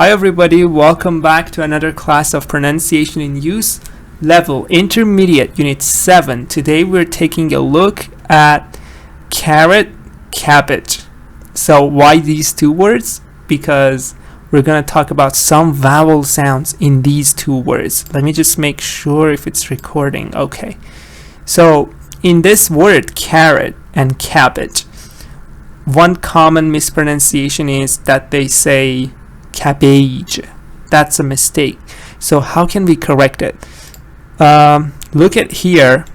Hi everybody, welcome back to another class of pronunciation in use, level intermediate, unit 7. Today we're taking a look at carrot, cabbage. So why these two words? Because we're going to talk about some vowel sounds in these two words. Let me just make sure if it's recording. Okay. So in this word, carrot and cabbage, one common mispronunciation is that they say cabbage. That's a mistake. So how can we correct it? Look at here.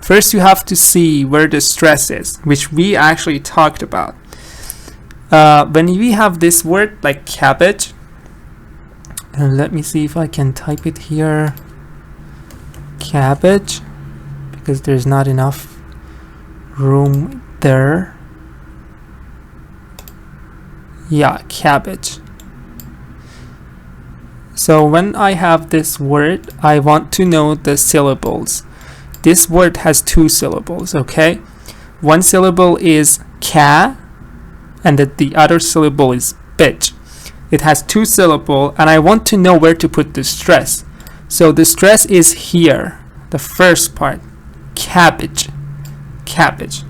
First you have to see where the stress is, which we actually talked about. When we have this word like cabbage, and let me see if I can type it here, cabbage, because there's not enough room there. Yeah, cabbage. So when I have this word, I want to know the syllables. This word has two syllables, okay? One syllable is ca, and the other syllable is bitch. It has two syllables, and I want to know where to put the stress. So the stress is here, the first part, cabbage, cabbage.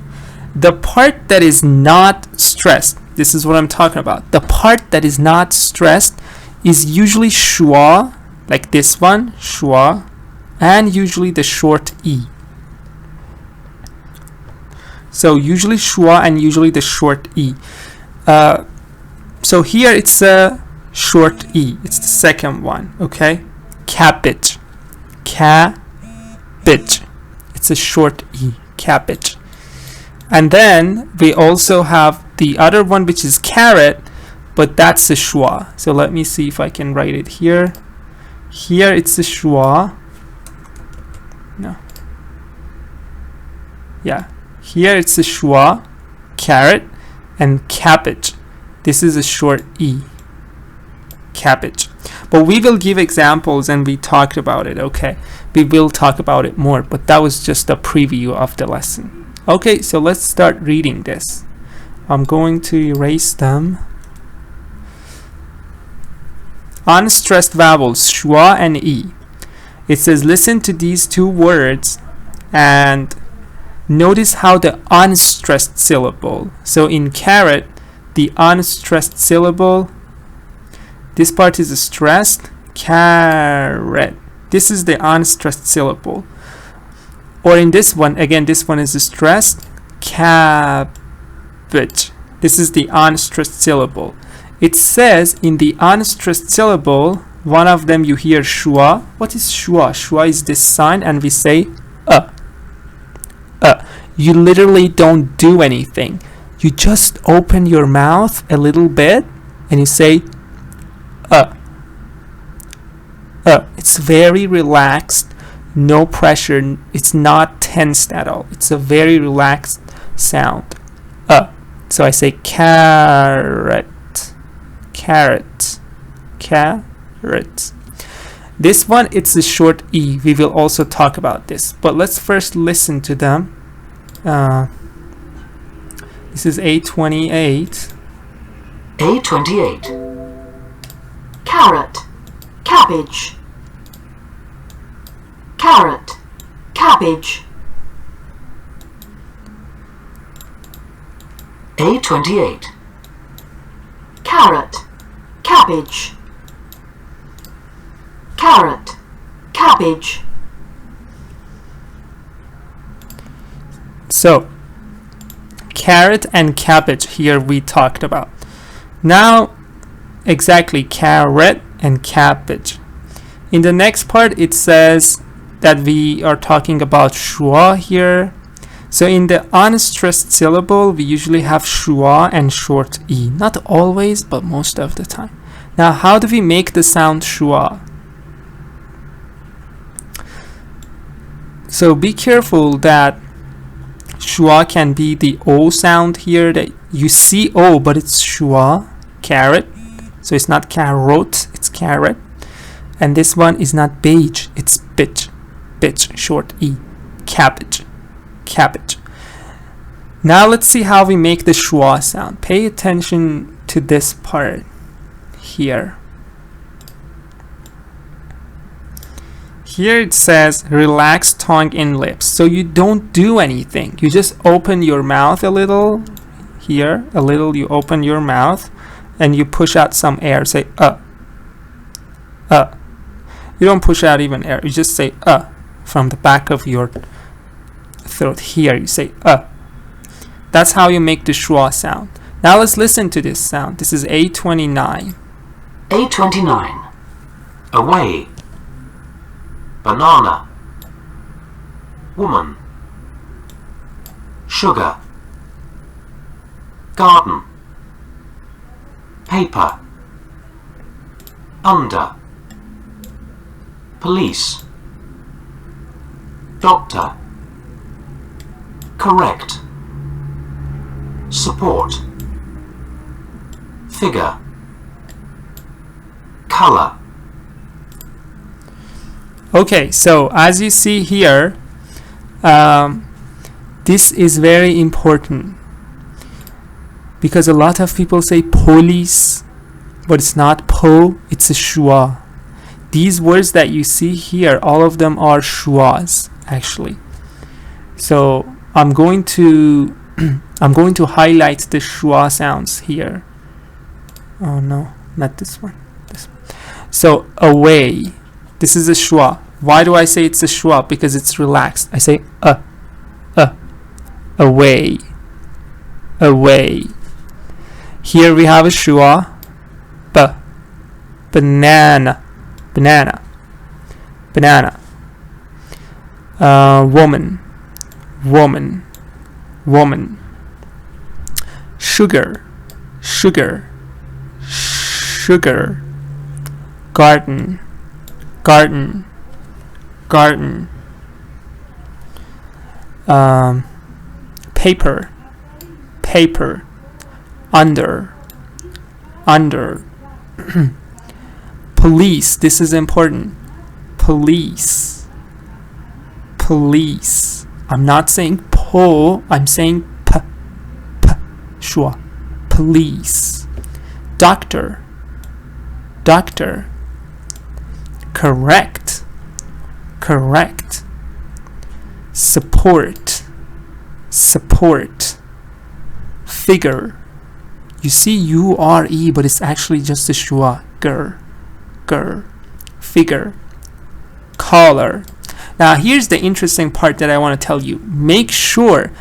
The part that is not stressed, this is what I'm talking about. The part that is not stressed is usually schwa, like this one, schwa, and usually the short e. So usually schwa and usually the short e. So here it's a short e. It's the second one, okay? Cabbage, cabbage. It's a short e, cabbage. And then we also have the other one, which is carrot, but that's a schwa. So let me see if I can write it here. Here it's a schwa. No. Yeah. Here it's a schwa, carrot, and cabbage. This is a short e, cabbage. But we will give examples and we talked about it, okay? We will talk about it more, but that was just a preview of the lesson. Okay, so let's start reading this. I'm going to erase them. Unstressed vowels, schwa and e. It says listen to these two words and notice how the unstressed syllable. So in carrot, the unstressed syllable, this part is stressed, carrot. This is the unstressed syllable. Or in this one, again, this one is stressed, cabbage. This is the unstressed syllable. It says in the unstressed syllable, one of them you hear schwa. What is schwa? Schwa is this sign, and we say You literally don't do anything. You just open your mouth a little bit and you say It's very relaxed, no pressure. It's not tensed at all. It's a very relaxed sound. So I say carrot. Carrot, carrot. This one, it's a short e. We will also talk about this, but let's first listen to them. This is A28. A28. Carrot, cabbage. Carrot, cabbage. A28. Carrot, cabbage. Carrot, cabbage. So carrot and cabbage here we talked about. Now exactly carrot and cabbage. In the next part it says that we are talking about schwa here. So in the unstressed syllable, we usually have schwa and short e. Not always, but most of the time. Now, how do we make the sound schwa? So be careful that schwa can be the O sound here. That you see O, but it's schwa, carrot. So it's not carrot, it's carrot. And this one is not beige, it's bitch. Bitch, short e, cabbage. Cabbage. Now let's see how we make the schwa sound. Pay attention to this part here. Here it says relax tongue and lips. So you don't do anything. You just open your mouth a little. Here, a little, you open your mouth and you push out some air. Say You don't push out even air. You just say from the back of your throat. Here, you say That's how you make the schwa sound. Now let's listen to this sound. This is A29. A29. Away. Banana. Woman. Sugar. Garden. Paper. Under. Police. Doctor. Correct. Support. Figure. Color. Okay, so as you see here, this is very important because a lot of people say police, but it's not po, it's a schwa. These words that you see here, all of them are schwas actually. So I'm going to highlight the schwa sounds here. Oh no, not this one. This one. So away. This is a schwa. Why do I say it's a schwa? Because it's relaxed. I say away. Away. Here we have a schwa. Banana. Banana. Banana. Woman. Woman. Woman. Sugar. Sugar. Sugar. Garden. Garden. Garden. Paper. Paper. Under. Under. Police. This is important. Police. Police. I'm not saying po, I'm saying p. Schwa. Police. Doctor. Doctor. Correct. Correct. Support. Support. Figure. You see U-R-E, but it's actually just a schwa. Ger. Ger. Figure. Collar. Now here's the interesting part that I want to tell you. Make sure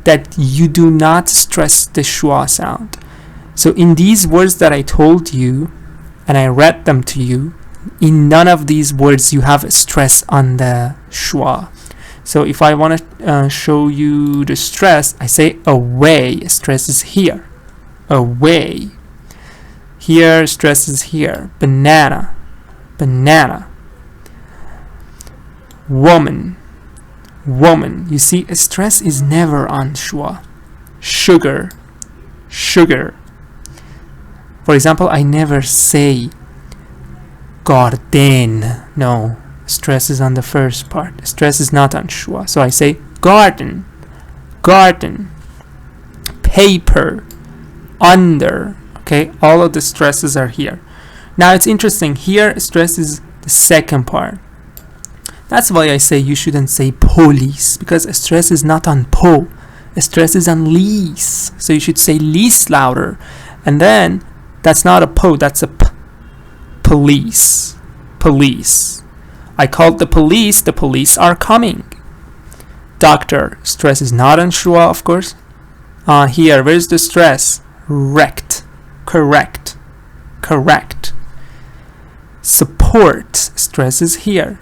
that you do not stress the schwa sound. So in these words that I told you, and I read them to you, in none of these words you have a stress on the schwa. So if I want to show you the stress, I say away. Stress is here. Away. Here, stress is here. Banana. Banana. Woman. Woman. You see, stress is never on schwa. Sugar. Sugar. For example, I never say garden. No, stress is on the first part. Stress is not on schwa. So I say garden. Garden. Paper. Under. Okay, all of the stresses are here. Now it's interesting. Here, stress is the second part. That's why I say you shouldn't say police, because stress is not on po. Stress is on lease. So you should say lease louder. And then that's not a po, that's a p. Police. Police. I called the police are coming. Doctor. Stress is not on schwa, of course. Here, where's the stress? Rect. Correct. Correct. Support. Stress is here.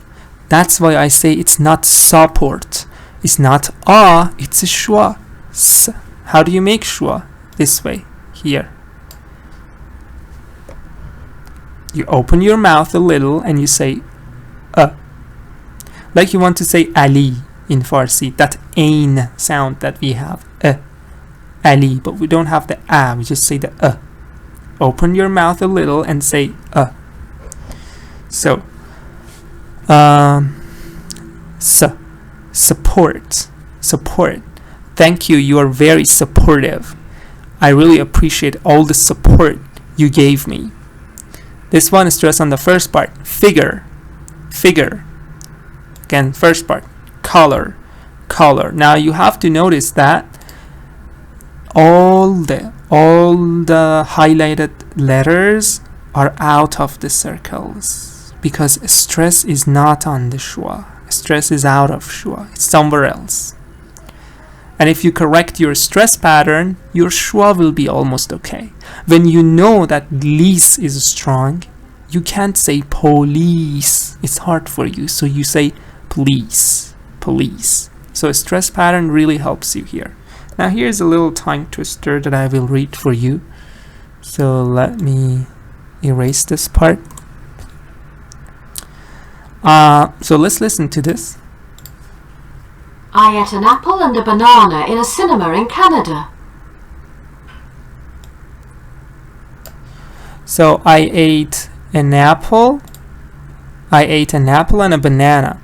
That's why I say it's not support. It's not it's a schwa. S. How do you make schwa? This way. Here. You open your mouth a little and you say like you want to say Ali in Farsi. That ain sound that we have. Ali. But we don't have the a. We just say the Open your mouth a little and say So support. Support. Thank you. You are very supportive. I really appreciate all the support you gave me. This one is stress on the first part. Figure. Figure. Again, first part, color, color. Now you have to notice that all the highlighted letters are out of the circles because stress is not on the schwa. Stress is out of schwa. It's somewhere else. And if you correct your stress pattern, your schwa will be almost okay. When you know that lease is strong, you can't say police. It's hard for you. So you say police, police. So a stress pattern really helps you here. Now here's a little tongue twister that I will read for you. So let me erase this part. So let's listen to this. I ate an apple and a banana in a cinema in Canada. So I ate an apple and a banana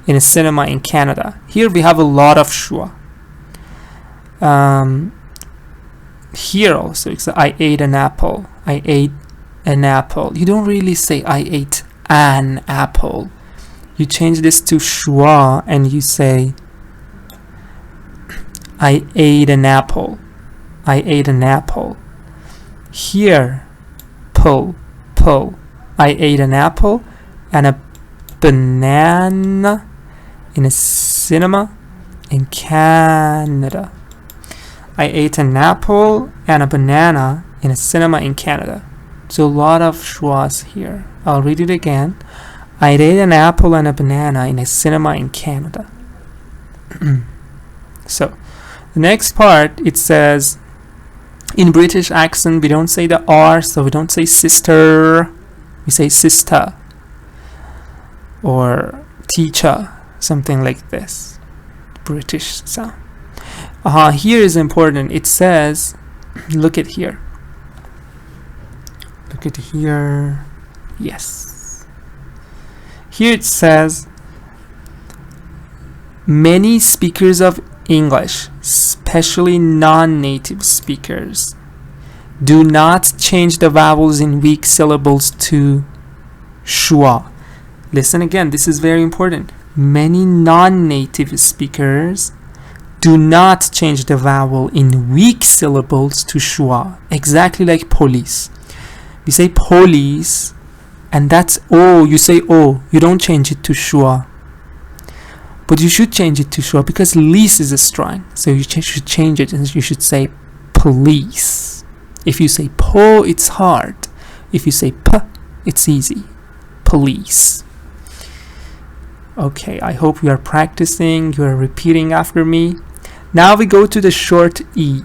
in a cinema in Canada. Here we have a lot of schwa. Here also it's I ate an apple. I ate an apple. You don't really say I ate an apple. You change this to schwa and you say I ate an apple. I ate an apple. Here, pull. I ate an apple and a banana in a cinema in Canada. I ate an apple and a banana in a cinema in Canada. So a lot of schwas here. I'll read it again. I ate an apple and a banana in a cinema in Canada. So the next part, it says, in British accent, we don't say the R, so we don't say sister, we say sister or teacher, something like this. British sound. Here is important. It says, look at here. Look at here. Yes. Here it says, many speakers of English, especially non-native speakers, do not change the vowels in weak syllables to schwa. Listen again, this is very important. Many non-native speakers do not change the vowel in weak syllables to schwa. Exactly like police. We say police, and that's O. You say O. You don't change it to schwa. But you should change it to schwa because lease is a strong. So you should change it and you should say police. If you say po, it's hard. If you say p, it's easy. Police. Okay, I hope you are practicing, you are repeating after me. Now we go to the short E.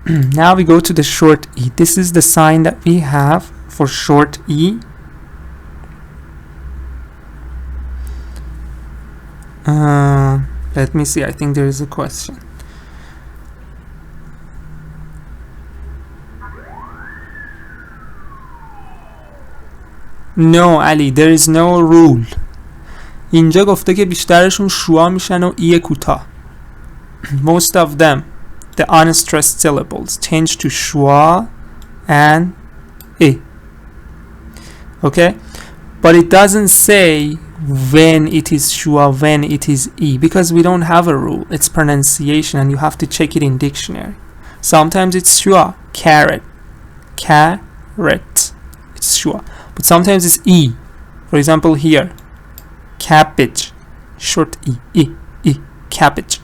Now we go to the short E. This is the sign that we have for short E. Let me see, I think there is a question. No, Ali, there is no rule. اینجا گفته که بیشترشون شوا میشن و ای کوتاه. Most of them, the unstressed syllables, change to schwa and e. Okay? But it doesn't say when it is schwa, when it is e, because we don't have a rule. It's pronunciation and you have to check it in dictionary. Sometimes it's schwa, carrot, carrot. It's schwa. But sometimes it's e. For example, here, cabbage, short e, cabbage.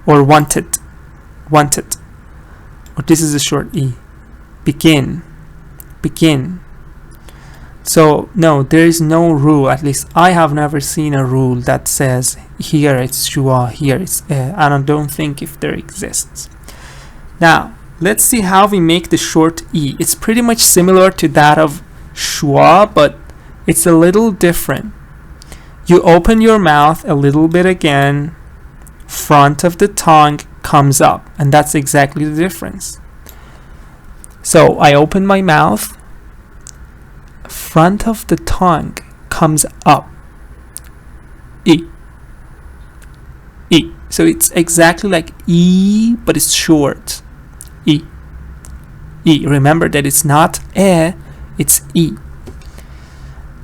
Or wanted. Or this is a short e. Begin. So no, there is no rule. At least I have never seen a rule that says here it's schwa, here it's and I don't think if there exists. Now let's see how we make the short e. It's pretty much similar to that of schwa, but it's a little different. You open your mouth a little bit again, front of the tongue comes up, and that's exactly the difference. So I open my mouth, front of the tongue comes up, e. So it's exactly like e, but it's short, e. Remember that it's not e, it's e.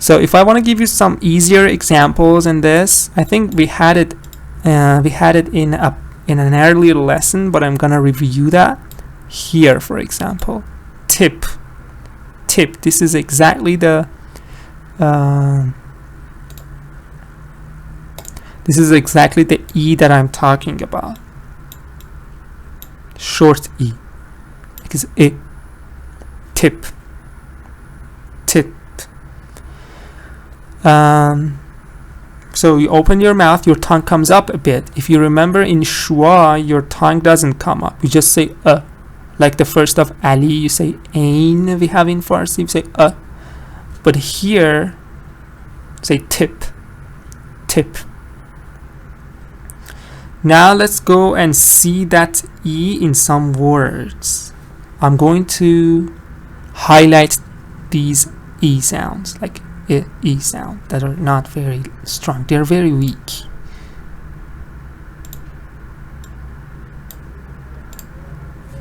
So if I want to give you some easier examples in this, I think we had it in an earlier lesson, but I'm gonna review that here. For example, tip. This is exactly the E that I'm talking about. Short E, because it tip. So you open your mouth, your tongue comes up a bit. If you remember in schwa, your tongue doesn't come up. You just say like the first of Ali, you say ain. We have in Farsi, you say but here, say tip. Now let's go and see that E in some words. I'm going to highlight these E sounds, like E sound, that are not very strong. They're very weak.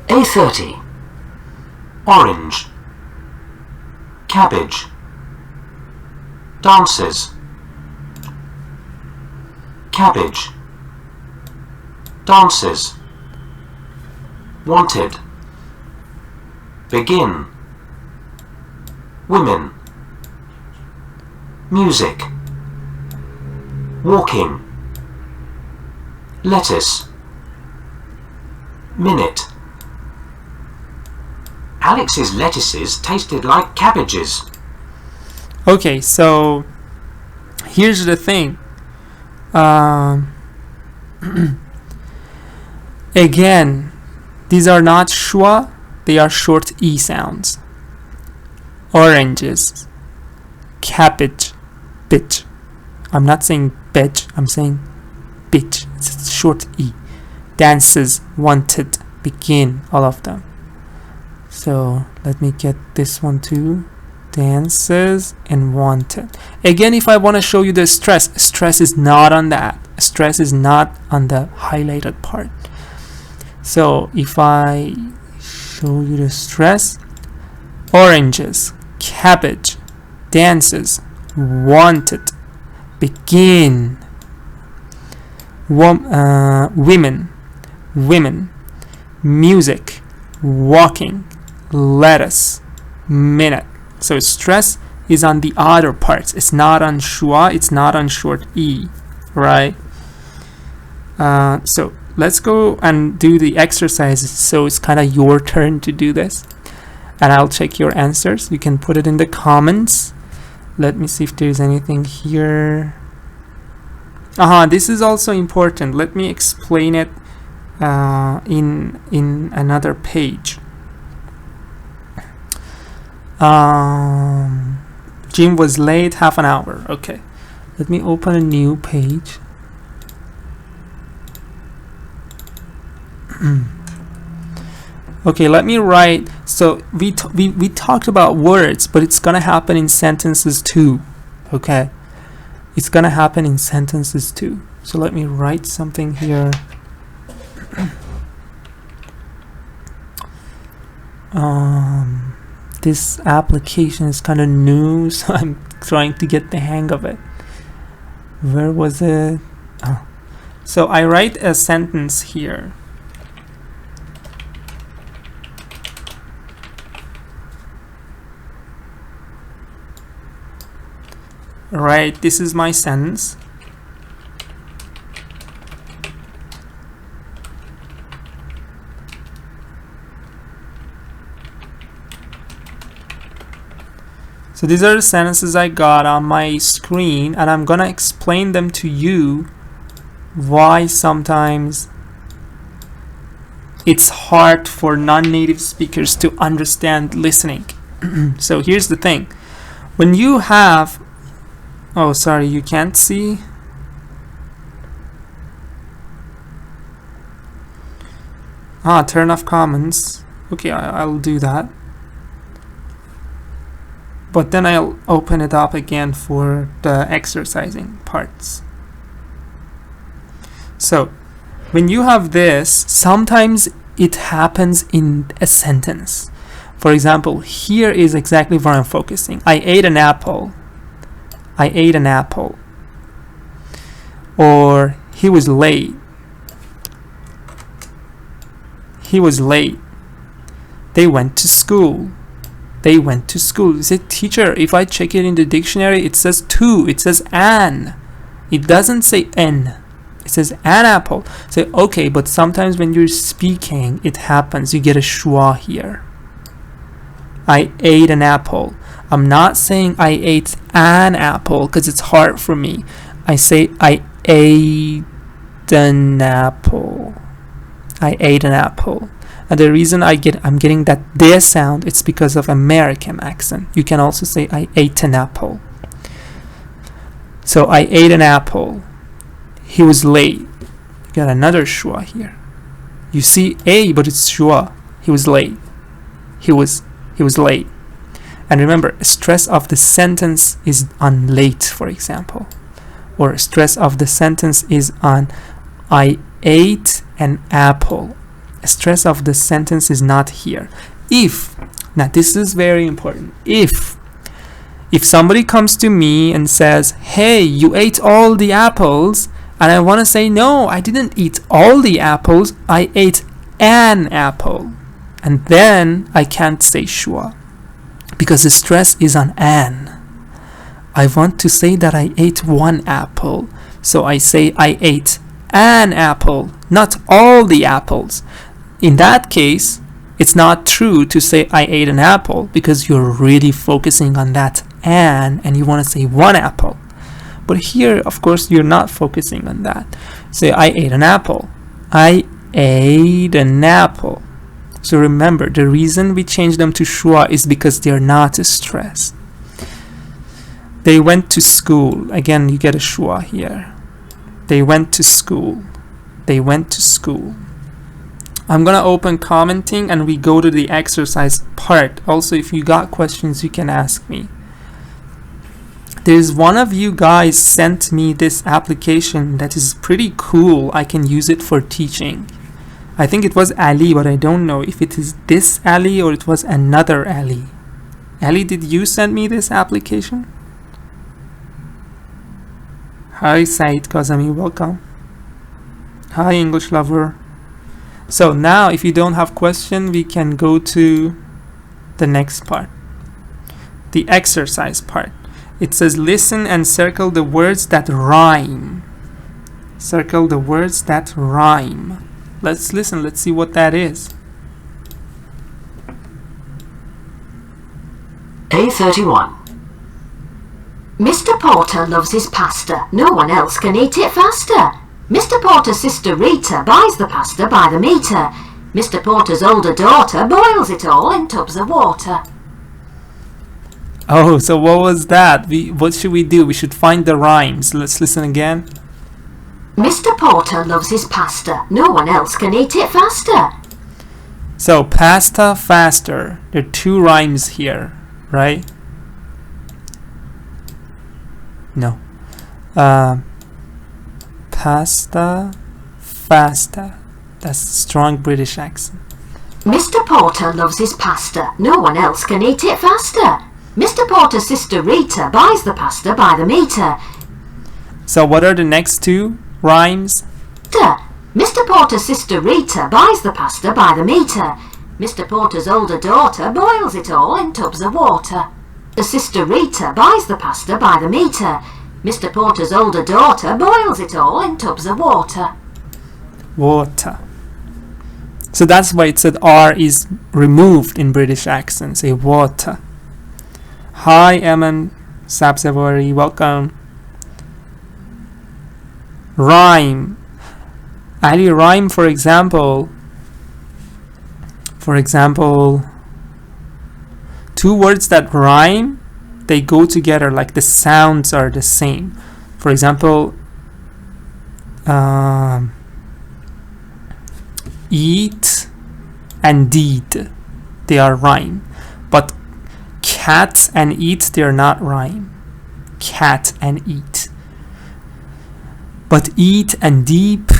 A30. Orange. Cabbage. Dances. Cabbage. Dances. Wanted. Begin. Women. Music. Walking. Lettuce. Minute. Alex's lettuces tasted like cabbages. Okay, so here's the thing. Again, these are not schwa, they are short E sounds. Oranges. Cabbage. Bitch. I'm not saying bitch, I'm saying bitch. It's short E. Dances, wanted, begin, all of them. So let me get this one too. Dances and wanted. Again, if I want to show you the stress is not on that. Stress is not on the highlighted part. So if I show you the stress, oranges, cabbage, dances, wanted, begin, women, music, walking, lettuce, minute. So stress is on the other parts. It's not on schwa, it's not on short E, right? So let's go and do the exercises. So it's kind of your turn to do this, and I'll check your answers. You can put it in the comments. Let me see if there's anything here. This is also important. Let me explain it in another page. Jim was late half an hour. Okay, let me open a new page. Okay, let me write. So we talked about words, but it's gonna happen in sentences too. Okay, it's gonna happen in sentences too. So let me write something here. This application is kind of new, so I'm trying to get the hang of it. Where was it? So I write a sentence here. Right, this is my sentence. So these are the sentences I got on my screen, and I'm gonna explain them to you why sometimes it's hard for non-native speakers to understand listening. So here's the thing. When you have oh, sorry, you can't see. Turn off comments. Okay, I'll do that. But then I'll open it up again for the exercising parts. So, when you have this, sometimes it happens in a sentence. For example, here is exactly where I'm focusing. I ate an apple. I ate an apple. Or he was late. He was late. They went to school. They went to school. You say, teacher, if I check it in the dictionary, it says to. It says an. It doesn't say n. It says an apple. Say, okay, but sometimes when you're speaking, it happens. You get a schwa here. I ate an apple. I'm not saying I ate an apple because it's hard for me. I say I ate an apple. I ate an apple. And the reason I'm getting that D sound, it's because of American accent. You can also say I ate an apple. So I ate an apple. He was late. You got another schwa here. You see a, but it's schwa. He was late. He was late. And remember, stress of the sentence is on late, for example. Or stress of the sentence is on I ate an apple. Stress of the sentence is not here. If, now this is very important. If somebody comes to me and says, hey, you ate all the apples, and I want to say, no, I didn't eat all the apples, I ate an apple. And then I can't say schwa, because the stress is on an. I want to say that I ate one apple, so I say I ate an apple, not all the apples. In that case, it's not true to say I ate an apple, because you're really focusing on that and you want to say one apple. But here, of course, you're not focusing on that. Say I ate an apple. I ate an apple. So remember, the reason we change them to schwa is because they're not stressed. They went to school. Again, you get a schwa here. They went to school. They went to school. I'm gonna open commenting and we go to the exercise part. Also, if you got questions, you can ask me. There's one of you guys sent me this application that is pretty cool. I can use it for teaching. I think it was Ali, but I don't know if it is this Ali or it was another Ali. Ali, did you send me this application? Hi Said Kazami, welcome. Hi English lover. So now if you don't have question, we can go to the next part. The exercise part. It says listen and circle the words that rhyme. Circle the words that rhyme. Let's listen, let's see what that is. A31. Mr. Porter loves his pasta. No one else can eat it faster. Mr. Porter's sister Rita buys the pasta by the meter. Mr. Porter's older daughter boils it all in tubs of water. Oh, so what was that? What should we do? We should find the rhymes. Let's listen again. Mr. Porter loves his pasta. No one else can eat it faster. So pasta, faster. There are two rhymes here, right? No. Pasta, faster. That's a strong British accent. Mr. Porter loves his pasta. No one else can eat it faster. Mr. Porter's sister Rita buys the pasta by the meter. So what are the next two rhymes? Mr. Porter's sister Rita buys the pasta by the meter. Mr. Porter's older daughter boils it all in tubs of water. The sister Rita buys the pasta by the meter. Mr. Porter's older daughter boils it all in tubs of water. Water. So that's why it said R is removed in British accent. Say water. Hi Eman Sabzevari, welcome. Rhyme. Ali, rhyme, for example, two words that rhyme, they go together, like the sounds are the same. For example, eat and deed, they are rhyme. But cat and eat, they are not rhyme. Cat and eat. But eat and deep,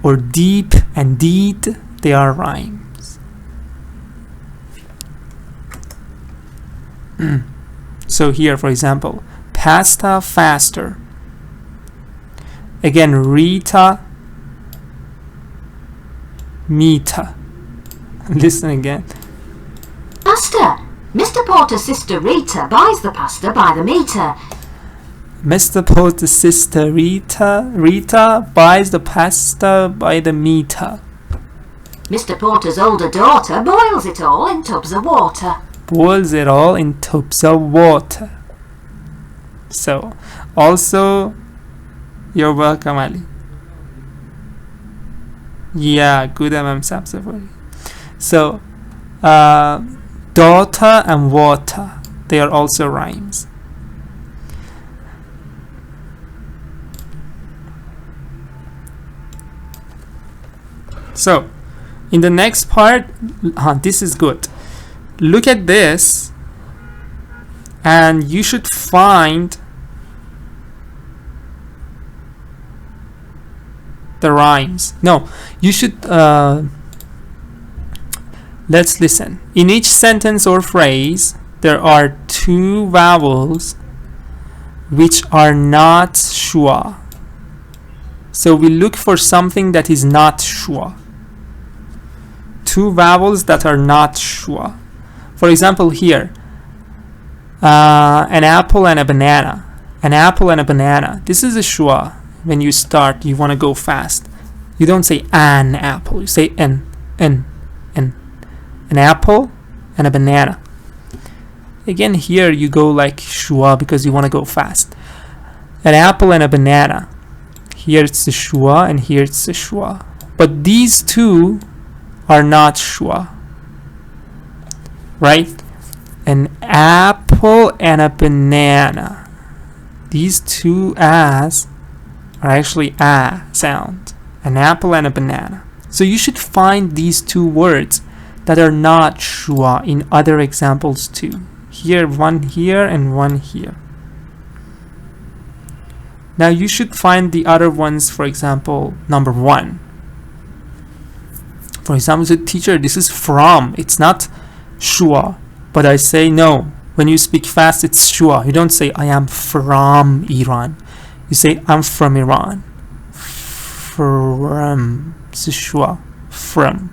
or deep and deed, they are rhymes. So here, for example, pasta faster. Again, Rita, Mita. Listen again. Pasta. Mr. Porter's sister Rita buys the pasta by the meter. Mr. Porter's sister Rita buys the pasta by the meter. Mr. Porter's older daughter boils it all in tubs of water. Boils it all in tubs of water. So, also, you're welcome, Ali. Yeah, good, Ma'am Sabzafari. So, daughter and water, they are also rhymes. So, in the next part, this is good. Look at this, and you should find the rhymes. No, you should, let's listen. In each sentence or phrase, there are two vowels which are not schwa. So we look for something that is not schwa. Two vowels that are not schwa. For example, here, an apple and a banana. An apple and a banana. This is a schwa. When you start, you want to go fast. You don't say an apple. You say an. An apple and a banana. Again, here you go like schwa because you want to go fast. An apple and a banana. Here it's the schwa and here it's the schwa. But these two are not schwa. Right? An apple and a banana. These two as are actually a sound. An apple and a banana. So you should find these two words that are not schwa in other examples too. Here, one here and one here. Now you should find the other ones, for example, number 1. For example, the teacher, this is from. It's not schwa. But I say no. When you speak fast, it's schwa. You don't say I am from Iran. You say I'm from Iran. From. It's schwa. From.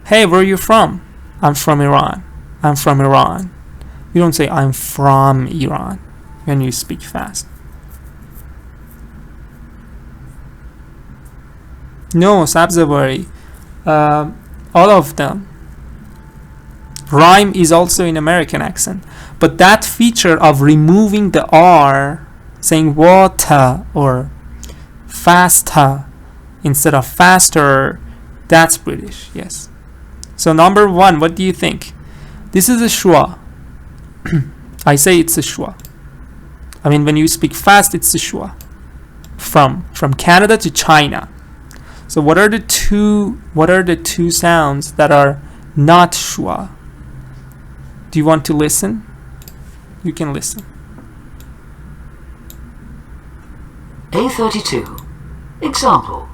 Hey, where are you from? I'm from Iran. I'm from Iran. You don't say I'm from Iran when you speak fast. No, Sabzavari. All of them. Rhyme is also in American accent. But that feature of removing the R, saying water or faster instead of faster, that's British, yes. So number 1, what do you think? This is a schwa. I say it's a schwa. I mean, when you speak fast, it's a schwa. From Canada to China. So what are the two sounds that are not schwa? Do you want to listen? You can listen. A32. Example.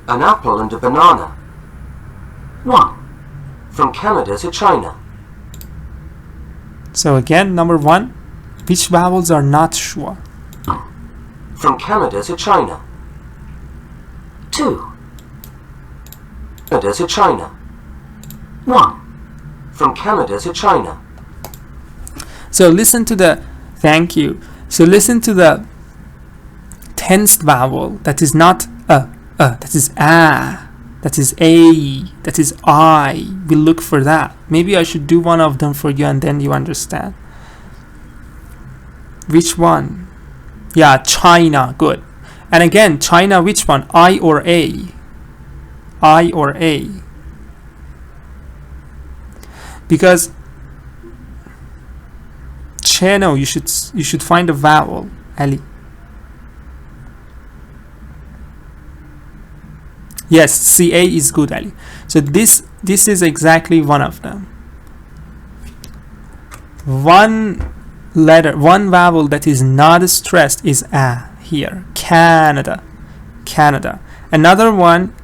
An apple and a banana. 1. From Canada to China. So again, number 1, which vowels are not schwa? From Canada to China. 2. Canada to China. 1. From Canada to China. So listen to the, thank you. So listen to the tensed vowel that is not that is a, that is a, that is I. We look for that. Maybe I should do one of them for you and then you understand. Which one? Yeah, China, good. And again, China, which one? I or A? I or A? Because Cheno, you should find a vowel, Ali. Yes, CA is good, Ali. So this is exactly one of them. One letter, one vowel that is not stressed is A here. Canada. Another one,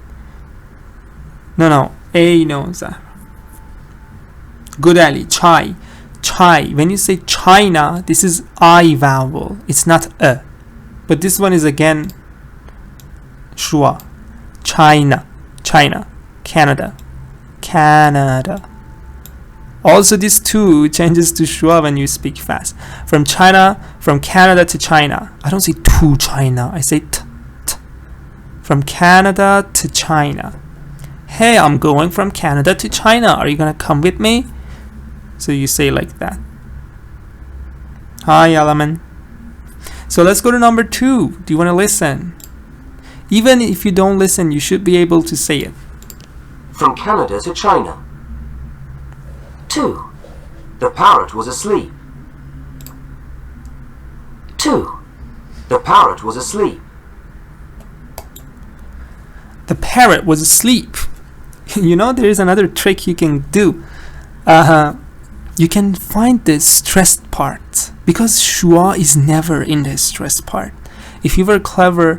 no, A, no, Zahra. Good, Ali. chai. When you say China, this is I vowel. It's not a. But this one is again schwa. China, China, Canada, Canada. Also, this two changes to schwa when you speak fast. From China, from Canada to China. I don't say to China. I say t. From Canada to China. Hey, I'm going from Canada to China. Are you gonna come with me? So you say like that. Hi, Alaman. So let's go to number 2. Do you want to listen? Even if you don't listen, you should be able to say it. From Canada to China. 2. The parrot was asleep. 2. The parrot was asleep. The parrot was asleep. You know, there is another trick you can do. You can find the stressed part, because schwa is never in the stressed part. If you were clever,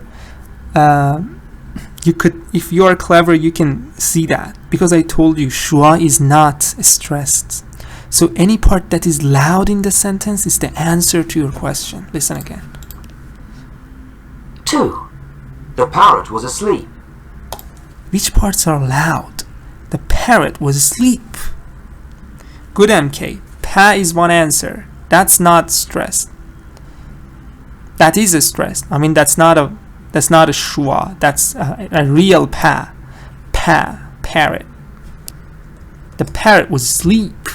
if you are clever, you can see that, because I told you schwa is not stressed. So any part that is loud in the sentence is the answer to your question. Listen again. 2. The parrot was asleep. Which parts are loud? The parrot was asleep. Good, MK. Pa is one answer. That's not stressed. That is a stress. I mean, that's not a schwa. That's a real pa. Pa, parrot. The parrot was asleep.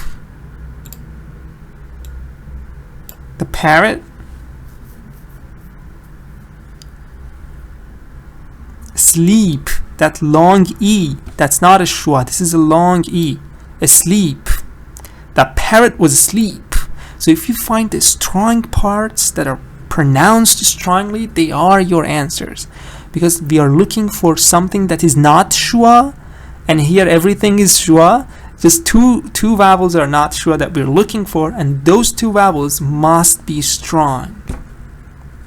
The parrot. Sleep. That long E. That's not a schwa. This is a long E. Asleep. The parrot was asleep. So if you find the strong parts that are pronounced strongly, they are your answers. Because we are looking for something that is not schwa, and here everything is schwa. Just two vowels are not schwa that we're looking for, and those 2 vowels must be strong.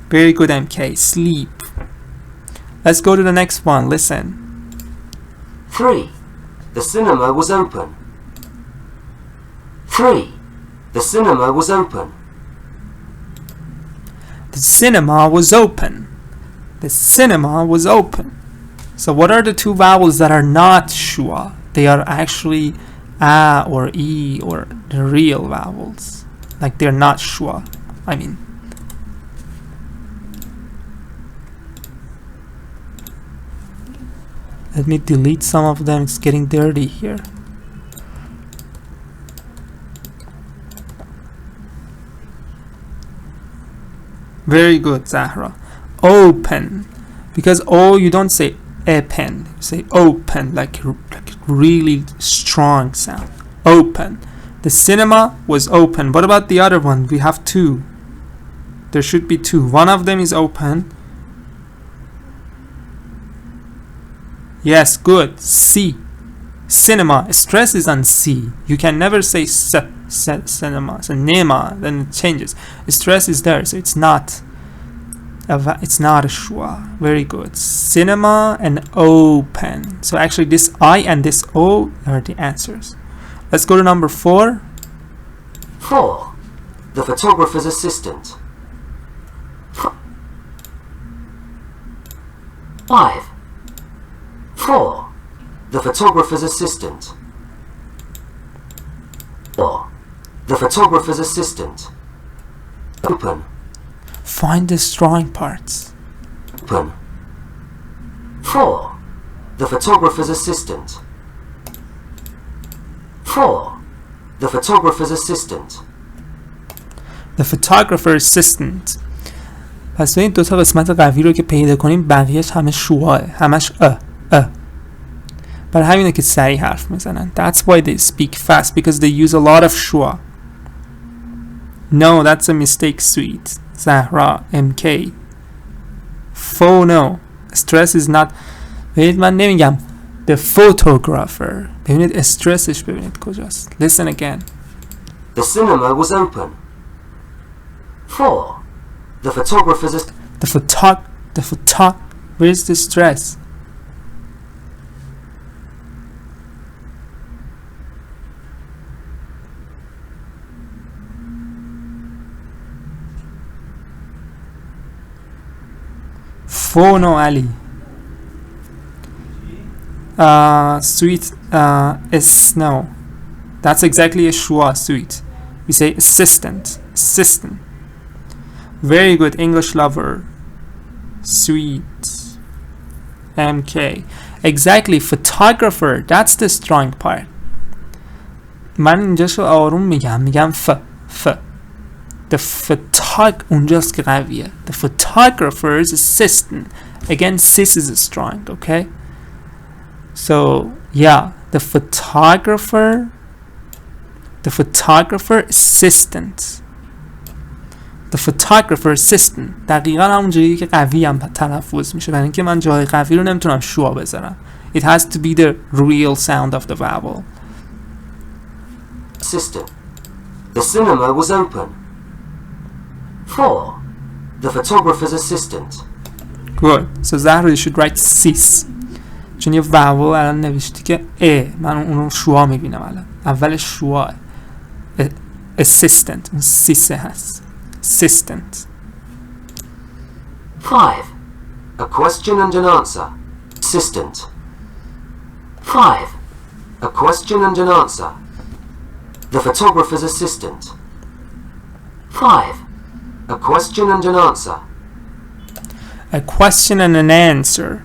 Very good, MK. Sleep. Let's go to the next one. Listen. 3. The cinema was open. 3. The cinema was open. The cinema was open. The cinema was open. So what are the 2 vowels that are not schwa? They are actually a or e, or the real vowels. Like they're not schwa. I mean. Let me delete some of them. It's getting dirty here. Very good, Zahra. Open. Because O, you don't say a pen. You say open, like really strong sound. Open. The cinema was open. What about the other one? We have 2. There should be 2. One of them is open. Yes, good. C. Cinema. Stress is on C. You can never say cinema. Cinema. Then it changes. Stress is there, so it's not a schwa. Very good. Cinema and open. So actually, this I and this O are the answers. Let's go to number 4. 4. The photographer's assistant. 5. 4. The photographer's assistant. 4. The photographer's assistant. Open. Find the strong parts. Open. 4. The photographer's assistant. 4. The photographer's assistant. The photographer assistant. پس این 2 تا قسمت قوی رو که پیدا کنیم بقیهش همه شواه، همش برای همینه که سریع حرف میزنن. That's why they speak fast, because they use a lot of schwa. No, that's a mistake, sweet. Zahra, MK. No. Stress is not. ببینید من نمیگم the photographer. ببینید استرسش ببینید کجاست. Listen again. The cinema was open. 4. The photographer's Where's the stress? no Ali. Sweet snow. That's exactly a schwa, sweet. We say assistant. Assistant. Very good English lover. Sweet. MK. Exactly, photographer. That's the strong part. من اینجاشو آروم میگم ف. The اونجاست که قویه. The photographer's assistant. Again, sis is strong, okay? So, yeah, the photographer assistant. The photographer assistant. دقیقا همونجوری که قوی هم تلفظ میشه، برای اینکه من جای قوی رو نمیتونم شوا بذارم. It has to be the real sound of the vowel. Assistant. The cinema was open. 4. The photographer's assistant. Good. So Zahra, you should write sis. چون یه vowel الان نوشتی که من اونو شوا میبینم الان. اولش شوا. Assistant. اون سیسه هست. Assistant. 5. A question and an answer. Assistant. 5. A question and an answer. The photographer's assistant. 5. A question and an answer. A question and an answer.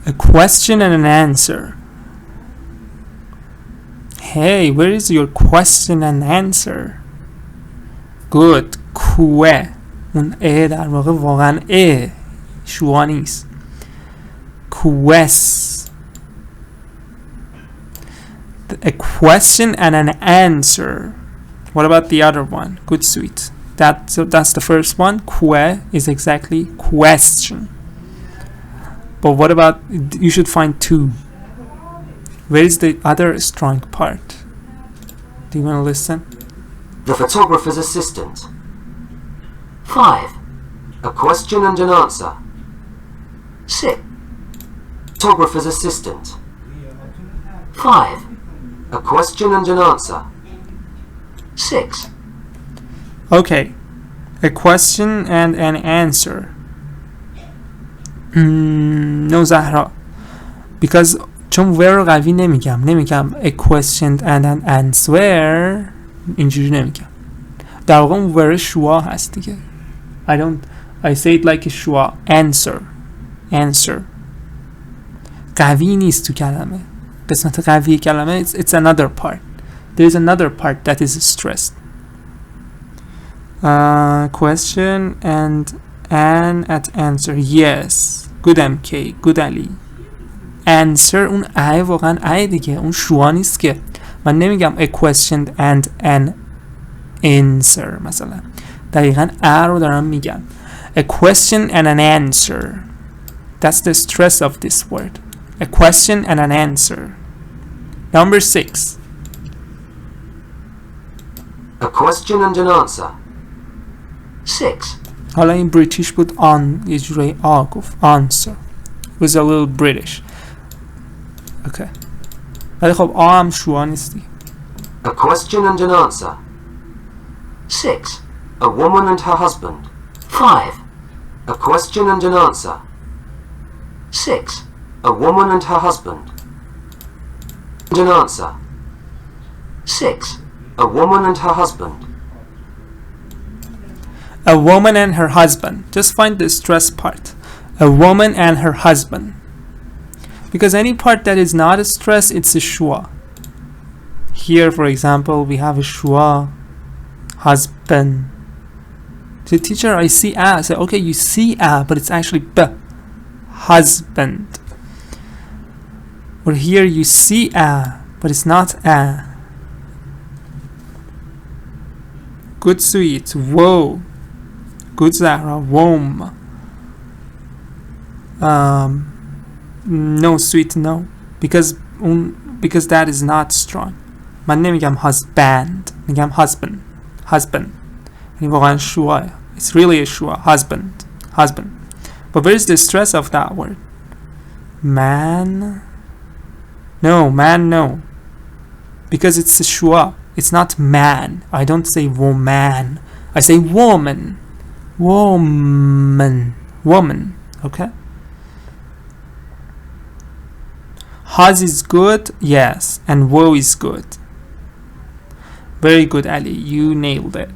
A question and an answer. Hey, where is your question and answer? Good. کوه. اون در واقع واقعا شوا نیست. Quest. A question and an answer. What about the other one? Good, sweet. That's the first one. Que is exactly question. But what about, you should find two. Where is the other strong part? Do you want to listen? The photographer's assistant. 5. A question and an answer. 6. Photographer's assistant. 5. A question and an answer. 6. Okay. A question and an answer. No, Zahra. Because چون where رو قوی نمیگم a question and an answer اینجوری نمیگم. در واقع اون where شوا هست دیگه. I say it like a شوا. Answer. قوی نیست تو کلمه. قسمت قوی کلمه it's another part. There is another part that is stressed. Question and an at answer. Yes. Good MK. Good Ali. Answer اون واقعا دیگه. اون شوا نیست که. من نمیگم a question and an answer مثلا. دقیقا رو دارم میگم. A question and an answer. That's the stress of this word. A question and an answer. Number 6. A question and an answer. 6. حالا این بریتیش بود on یه جورایی گفت answer. It was a little British. Okay. ولی خب هم شوا نیستی. A question and an answer. 6. A woman and her husband. 5. A question and an answer. 6. A woman and her husband. And an answer. 6. A woman and her husband. A woman and her husband. Just find the stress part. A woman and her husband. Because any part that is not a stress, it's a shwa. Here, for example, we have a shwa. Husband. So teacher, I see a. I say, okay, you see a, but it's actually b. Husband. Or here you see a, but it's not a. Good, sweet. Whoa. Good, Zahra. Wom. No, sweet, no. Because that is not strong. من نمیگم husband. میگم husband. یعنی واقعا شوا. It's really a shua. Husband. But where is the stress of that word? Man. No. Because it's a shua. It's not man. I don't say woman. I say woman. Okay. Has is good, yes, and woe is good. Very good, Ali. You nailed it.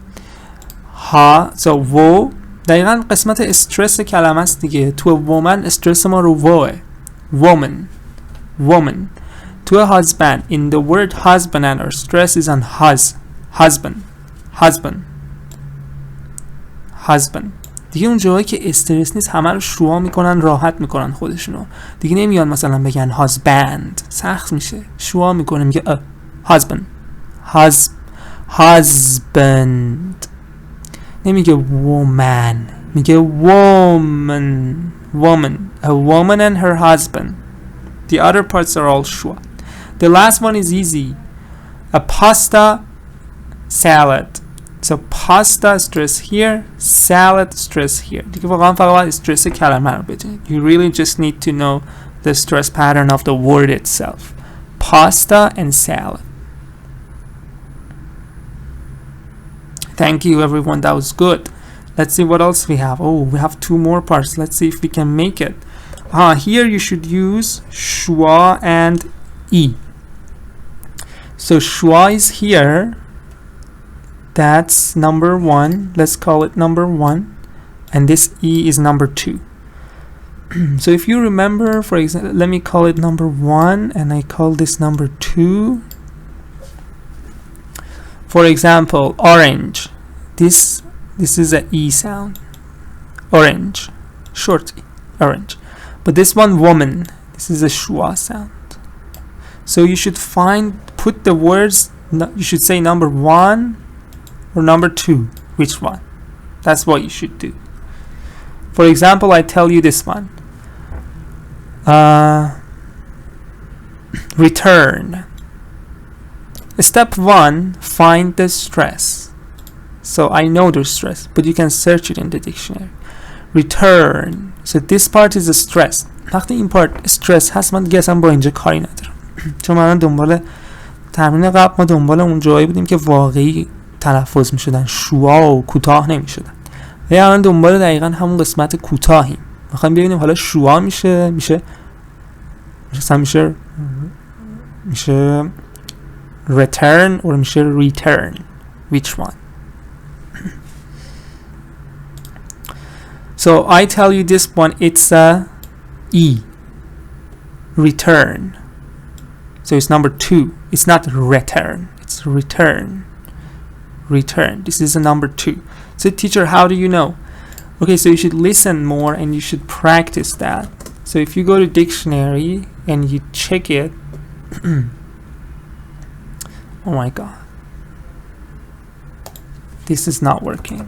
Ha, so woe دقیقا قسمت استرس کلمه است دیگه. تو woman استرس ما رو woe. Woman. Woman. To a husband. In the word husband and our stress is on husband. Husband. دیگه اون جایی که استرس نیست همه رو شروع میکنن، راحت میکنن خودشونو. دیگه نمیان مثلا بگن husband. سخت میشه. شروع میکنه میگه husband. نمیگه woman. میگه woman. A woman and her husband. The other parts are all shua. The last one is easy. A pasta salad. So pasta stress here, salad stress here. دیگه واقعا فقط استرس کلمه رو بدونید. You really just need to know the stress pattern of the word itself. Pasta and salad. Thank you everyone, that was good. Let's see what else we have. Oh, we have 2 more parts. Let's see if we can make it. Here you should use schwa and e. So schwa is here. That's number 1. Let's call it number 1. And this e is number 2. So if you remember, for example, let me call it number 1 and I call this number 2. For example, orange. This is a e sound. Orange. Short e. Orange. But this one, woman. This is a schwa sound. So you should put the words, you should say number 1 or number 2. Which one? That's what you should do. For example, I tell you this one. Return. Step 1, find the stress. So I know there's stress, but you can search it in the dictionary. Return. So this part is a stress. وقتی این part stress هست من دیگه اصلا با اینجا کاری ندارم. چون من دنبال تمرین قبل ما دنبال اون جایی بودیم که واقعی تلفظ می شدن، شوا و کوتاه نمی شدن. ولی الان دنبال دقیقا همون قسمت کوتاهیم. میخوایم ببینیم حالا شوا میشه return or میشه return. Which one? So I tell you this one, it's a E. Return. So it's number 2. It's not return. It's return. Return. This is a number 2. So teacher, how do you know? Okay, so you should listen more and you should practice that. So if you go to dictionary and you check it. Oh my god. This is not working.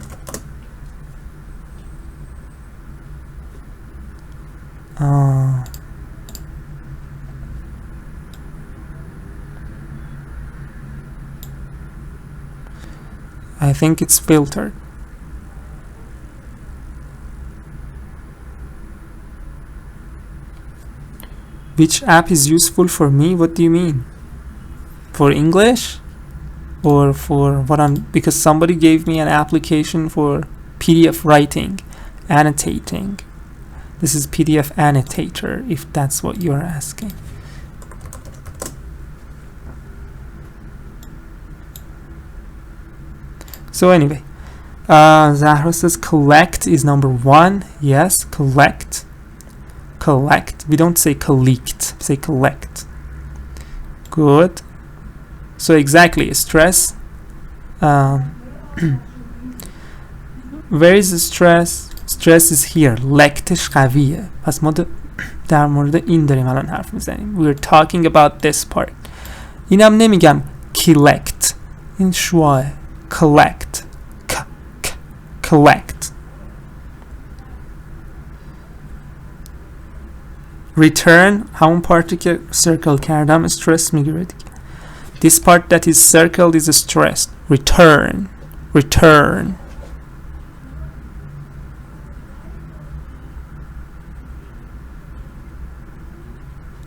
I think it's filtered. Which app is useful for me? What do you mean? For English? Or for what because somebody gave me an application for PDF writing, annotating. This is PDF annotator, if that's what you're asking. So anyway, Zahra says collect is number 1. Yes, collect. Collect. We don't say collect. Say collect. Good. So exactly, stress. Where is the stress? Stress is here. لکتش قویه. پس ما در مورد این داریم الان حرف میزنیم. We're talking about this part. اینم نمیگم collect. این شواه. Collect. Collect. Return. همون پارتی که circle کردم استرس میگیره دیگه. This part that is circled is stressed. Return. Return.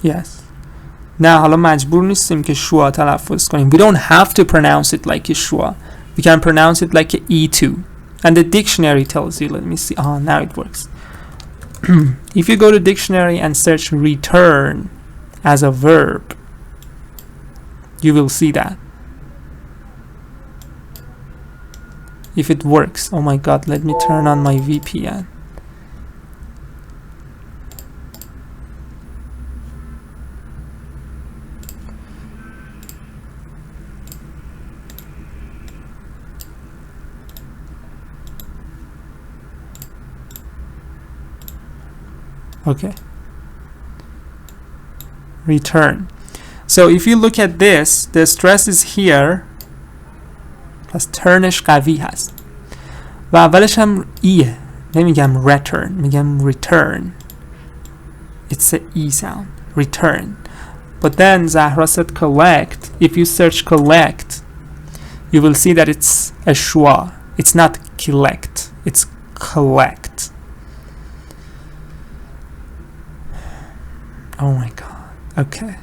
Yes. Now حالا مجبور نیستیم که شوا تلفظ کنیم. We don't have to pronounce it like a شوا. We can pronounce it like a E2. And the dictionary tells you. Let me see. Now it works. If you go to dictionary and search return as a verb, you will see that. If it works. Oh my god, let me turn on my VPN. Okay. Return. So if you look at this, the stress is here. پس ترنش قوی هست و اولش هم ایه. نمیگم return، میگم return. It's a E sound. Return. But then Zahra said collect. If you search collect, you will see that it's a schwa. It's not collect. It's collect. Oh my god. Okay.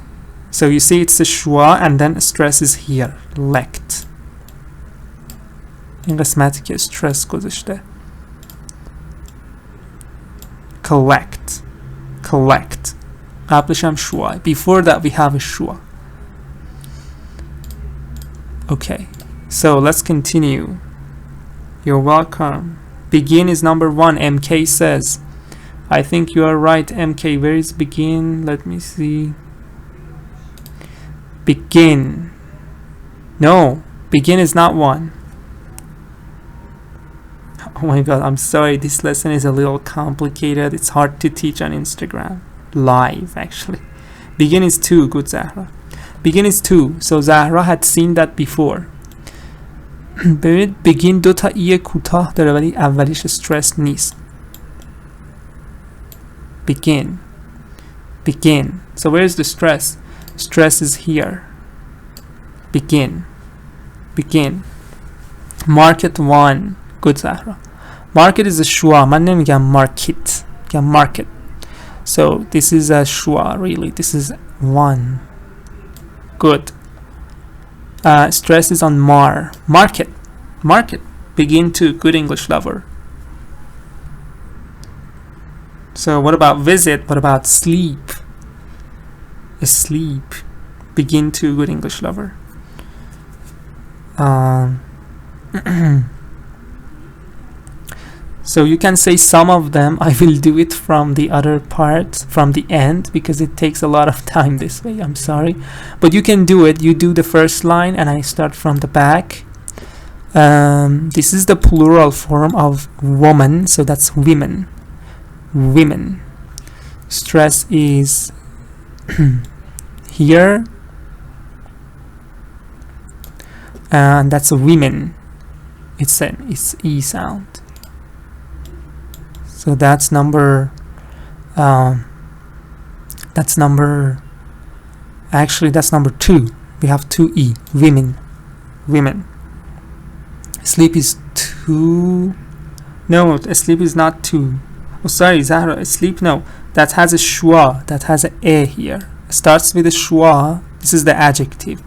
So you see it's a schwa and then stress is here. Lect. این قسمتی که stress گذاشته. Collect. Collect. قبلش هم schwa. Before that we have a schwa. Okay. So let's continue. You're welcome. Begin is number 1. MK says. I think you are right, MK. Where is begin? Let me see. Begin. No, begin is not 1. Oh my god, I'm sorry. This lesson is a little complicated. It's hard to teach on Instagram. Live, actually. Begin is 2. Good, Zahra. Begin is 2. So Zahra had seen that before. ببینید begin 2 تا ای کوتاه داره ولی اولیش stress نیست. Begin. Begin. So where is the stress? Stress is here. Begin. Begin. Market 1. Good, Zahra. Market is a schwa. من نمیگم market. میگم market. So this is a schwa, really. This is 1. Good. Stress is on mar. Market. Market. Begin 2. Good English lover. So what about visit? What about sleep? Asleep. Begin 2. Good English lover. So you can say some of them. I will do it from the other part, from the end, because it takes a lot of time this way. I'm sorry. But you can do it. You do the first line and I start from the back. This is the plural form of woman. So that's women. Women. Stress is here. And that's a women. It's E sound. So that's number actually that's number 2. We have 2 E. Women. Women. Sleep is 2. No, sleep is not 2. Oh, sorry, Zahra. Sleep, no. That has a schwa. That has a E here. Starts with a schwa. This is the adjective.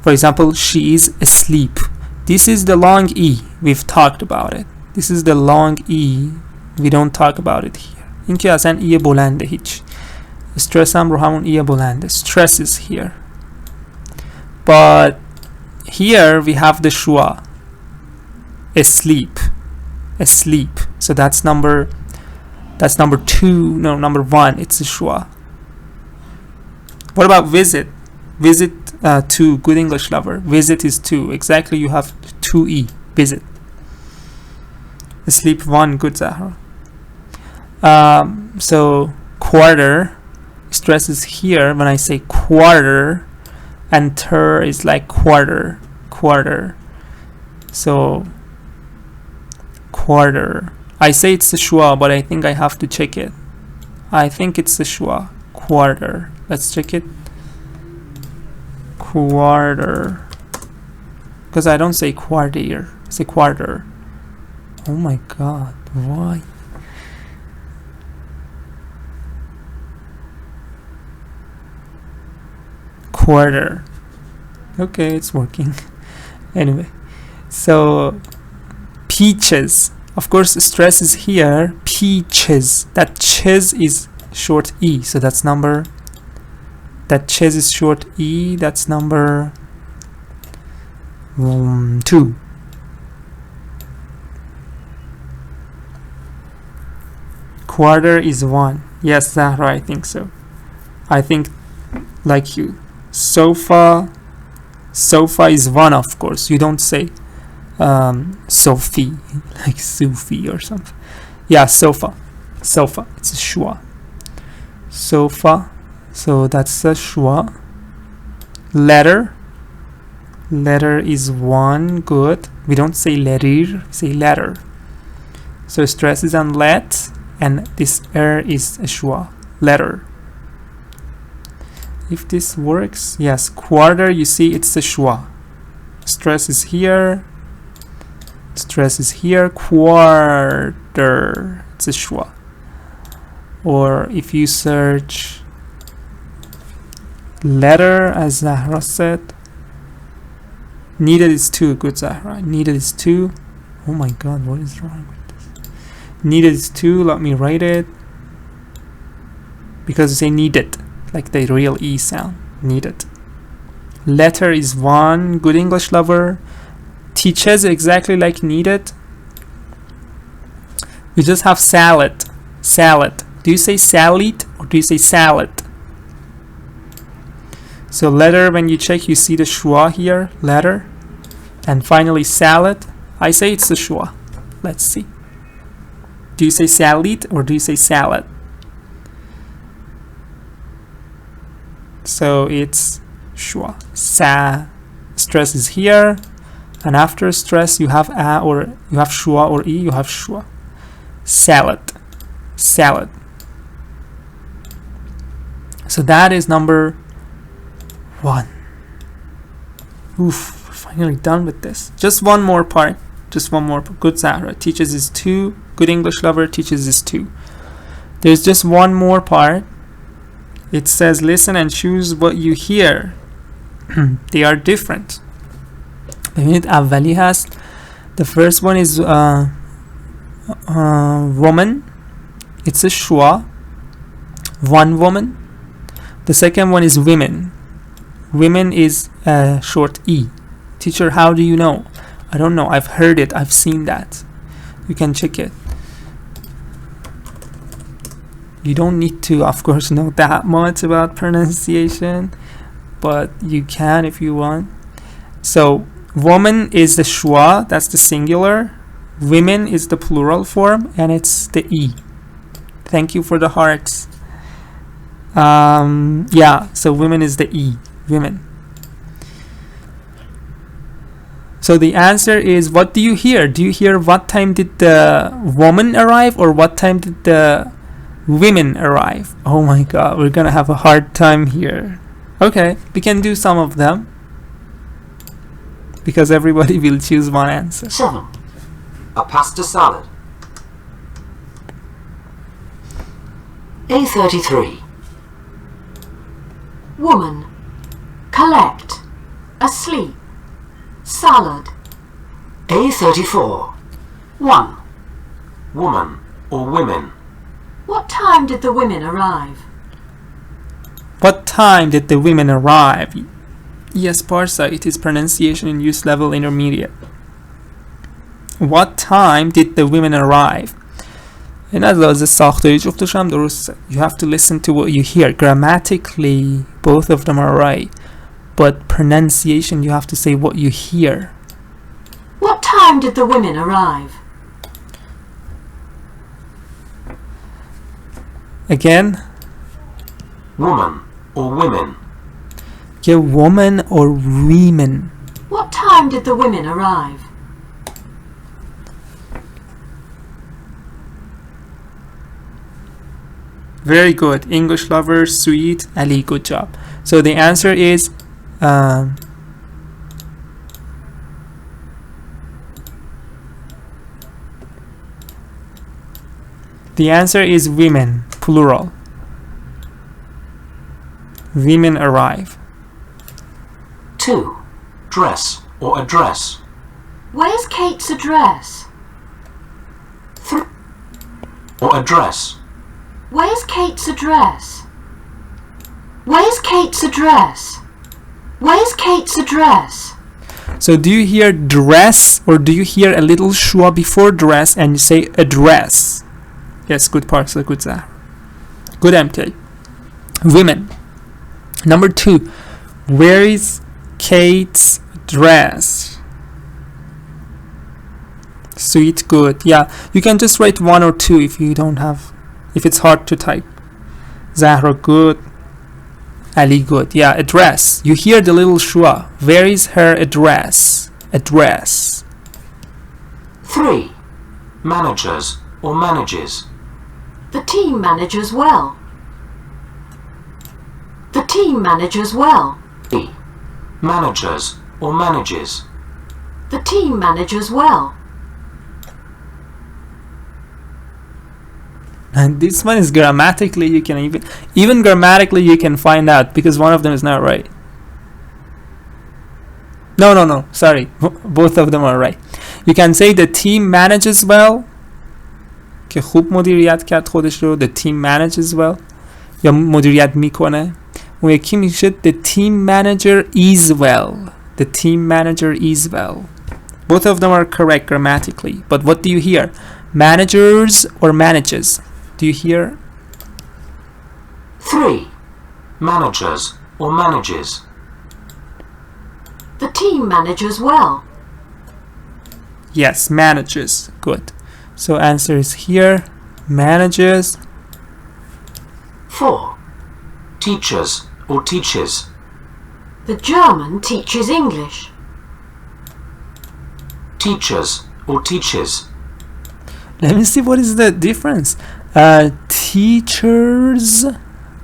For example, she is asleep. This is the long E. We've talked about it. This is the long E. We don't talk about it here. این که اصلا ای بلنده هیچ. Stress هم رو همون ای بلنده. Stress is here. But here we have the schwa. Asleep. Asleep. So that's number 2. No, number 1. It's a schwa. What about visit? Visit 2. Good English lover. Visit is 2. Exactly, you have 2 E. Visit. Asleep 1. Good, Zahra. So quarter. Stress is here when I say quarter, and ter is like quarter. Quarter. So quarter. I say it's a schwa, but I think I have to check it. I think it's a schwa. Quarter. Let's check it. Quarter. Because I don't say quarter. I say quarter. Oh my god. Why? Quarter. Okay, it's working. Anyway. So peaches. Of course, stress is here. Peaches. That chiz is short E. So that's number. That chiz is short E. That's number 2. Quarter is 1. Yes, Zahra, I think so. I think like you. Sofa. Sofa is 1, of course. You don't say Sophie, like Sufi or something. Yeah, sofa. Sofa. It's a schwa. Sofa. So that's a schwa. Letter. Letter is 1. Good. We don't say letter, we say letter. So stress is on let, and this is a schwa. Letter. If this works, yes. Quarter, you see it's a schwa. Stress is here. Stress is here. Quarter. It's a schwa. Or if you search letter, as Zahra said, needed is 2. Good, Zahra. Needed is 2. Oh my god, what is wrong with this? Needed is 2. Let me write it. Because you say needed, like the real E sound. Needed. Letter is 1. Good English lover. Teaches exactly like needed. We just have salad. Salad. Do you say salad or do you say salad? So letter, when you check, you see the schwa here. Letter. And finally salad. I say it's the schwa. Let's see. Do you say salad or do you say salad? So it's schwa. Stress is here. And after stress, you have a, or you have schwa, or e, you have schwa. Salad. Salad. So that is number 1. Oof, we're finally done with this. Just one more part. Just one more. Good, Zahra. Teaches is 2. Good English lover. Teaches is 2. There's just one more part. It says listen and choose what you hear. They are different. ببینید اولی هست. The first one is woman. It's a schwa. One woman. The second one is women. Women is short E. Teacher, how do you know? I don't know. I've heard it. I've seen that. You can check it. You don't need to, of course, know that much about pronunciation, but you can if you want. So woman is the schwa, that's the singular. Women is the plural form, and it's the E. Thank you for the hearts. Yeah, so women is the E. Women. So the answer is, what do you hear? Do you hear what time did the woman arrive, or what time did the women arrive? Oh my god, we're gonna have a hard time here. Okay, we can do some of them, because everybody will choose one answer. 7. A pasta salad. A33. Woman. Collect. Asleep. Salad. A34. 1. Woman or women. What time did the women arrive? What time did the women arrive? Yes, Parsa, it is pronunciation in use level intermediate. What time did the women arrive? این از لحاظ ساختاری جفتش هم درسته. You have to listen to what you hear. Grammatically, both of them are right. But pronunciation, you have to say what you hear. What time did the women arrive? Again? Woman or women. Yeah, woman or women. What time did the women arrive? Very good. English lover, sweet, Ali, good job. So the answer is the answer is women, plural. Women arrive. 2. Dress or address. Where's Kate's address? or address? Where's Kate's address? Where's Kate's address? Where's Kate's address? So do you hear dress, or do you hear a little schwa before dress and you say address? Yes, good parts, good Zahra. Good MK. Women. Number 2. Where is Kate's dress? Sweet, good. Yeah, you can just write 1 or 2 if you don't have, if it's hard to type. Zahra, good. Ali, good. Yeah, address. You hear the little schwa. Where is her address? Address. 3. Managers or manages? The team manages well. The team manages well. 3. Managers or manages? The team manages well. And this one is grammatically, you can even grammatically you can find out, because one of them is not right. No, sorry. Both of them are right. You can say the team manages well, که خوب مدیریت کرد خودش رو. The team manages well, یا مدیریت میکنه. اون یکی میشه the team manager is well. The team manager is well. Both of them are correct grammatically. But what do you hear? Managers or manages? Do you hear? 3. Managers or manages? The team manages well. Yes, manages. Good. So answer is here. Manages. 4. Teachers or teaches? The German teaches English. Teachers or teaches? Let me see what is the difference. Teachers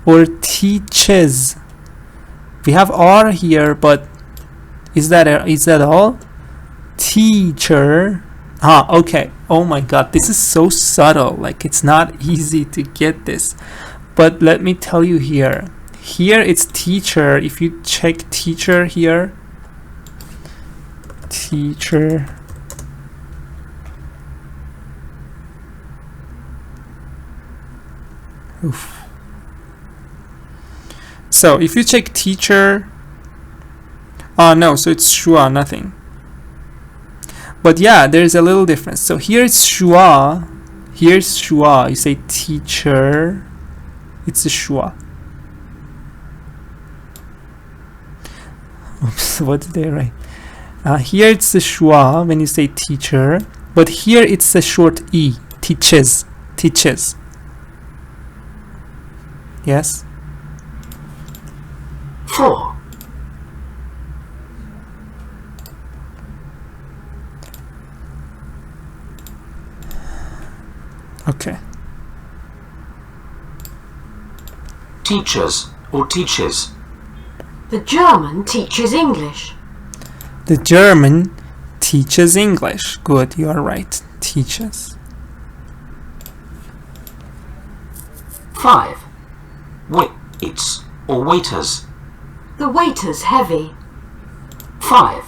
or teaches? We have R here, but is that all? Teacher. Okay. Oh my god, this is so subtle. Like, it's not easy to get this. But let me tell you here. Here it's teacher. If you check teacher here, teacher. Oof. So if you check teacher, no, so it's schwa, nothing. But yeah, there's a little difference. So here it's schwa, here's schwa. You say teacher, it's a schwa. Oops, what did I write? Here it's a schwa when you say teacher, but here it's a short e. Teaches, teaches. Yes. 4. Okay. Teachers or teaches? The German teaches English. The German teaches English. Good, you are right. Teaches. 5. Waits or waiters? The waiter's heavy. 5.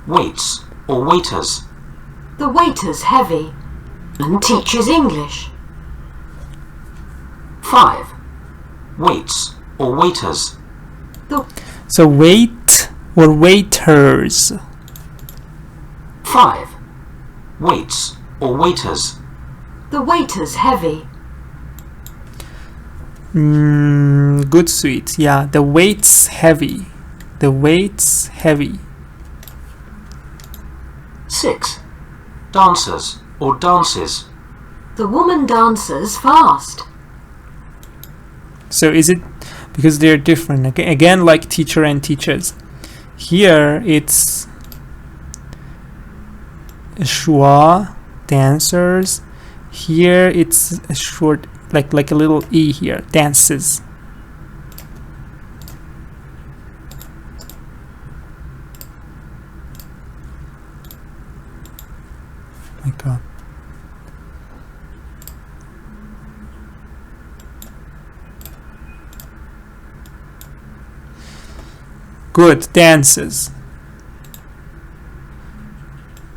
Waits or waiters? The waiter's heavy and teaches English. 5. Waits or waiters? So wait or waiters? 5. Waits or waiters? The waiter's heavy. Good, sweet. Yeah, the weight's heavy. The weight's heavy. 6. Dancers or dances? The woman dances fast. So is it because they're different? Again, like teacher and teachers. Here it's schwa, dancers. Here it's a short, like a little e here, dances. My god. Good, dances.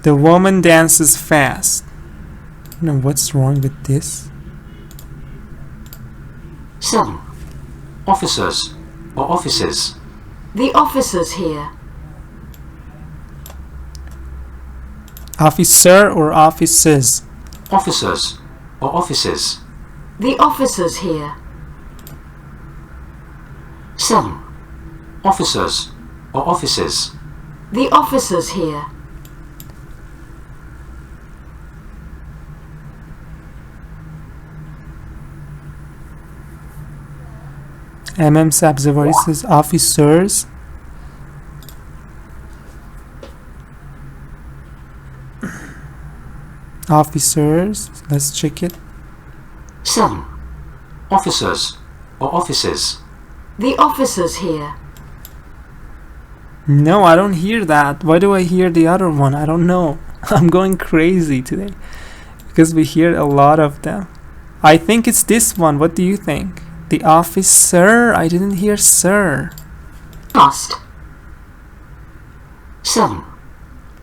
The woman dances fast. Now what's wrong with this? 7. Officers or offices. The officers here. Officer or offices. Officers or offices. The officers here. 7. Officers or offices. The officers here. سبزواری says officers. Officers. Let's check it. 7. Officers or offices. The officers here. No, I don't hear that. Why do I hear the other one? I don't know. I'm going crazy today because we hear a lot of them. I think it's this one. What do you think? The officer? I didn't hear sir. Must. 7.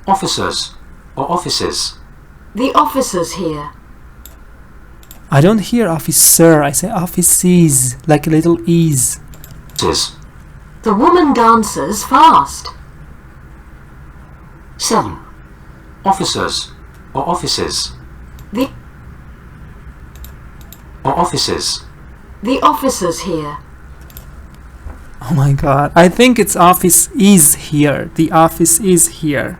Officers or offices. The officers here. I don't hear officer. I say offices, like a little ease. Is. The woman dances fast. 7. Officers or offices. The Or offices. The officers here. Oh my god. I think it's office is here. The office is here.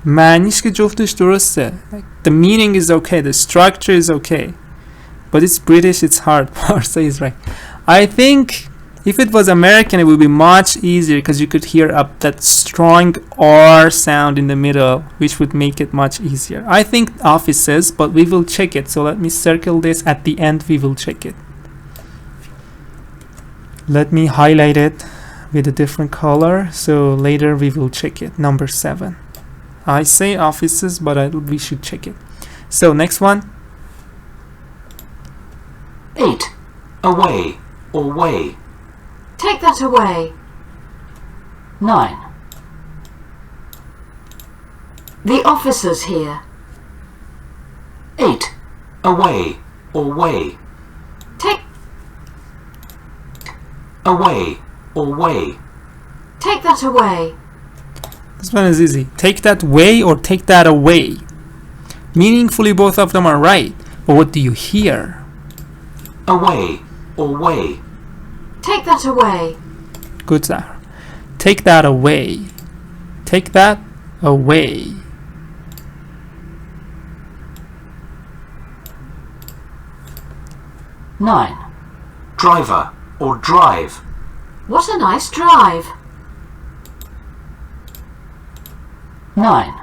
معنیش که جفتش درسته. Like, the meaning is okay. The structure is okay. But it's British, it's hard. Parsa is right. I think if it was American, it would be much easier because you could hear up that strong R sound in the middle, which would make it much easier. I think offices, but we will check it. So let me circle this. At the end, we will check it. Let me highlight it with a different color. So later we will check it. Number 7. I say offices, but we should check it. So next one. 8. Away or way. Take that away. 9. The officers here. 8. Away or way. Take Away or way. Take that away. This one is easy. Take that way or take that away. Meaningfully, both of them are right. But what do you hear? Away or way. Take that away. Good, Zahra. Take that away. Take that away. Nine. Driver or drive. What a nice drive. 9.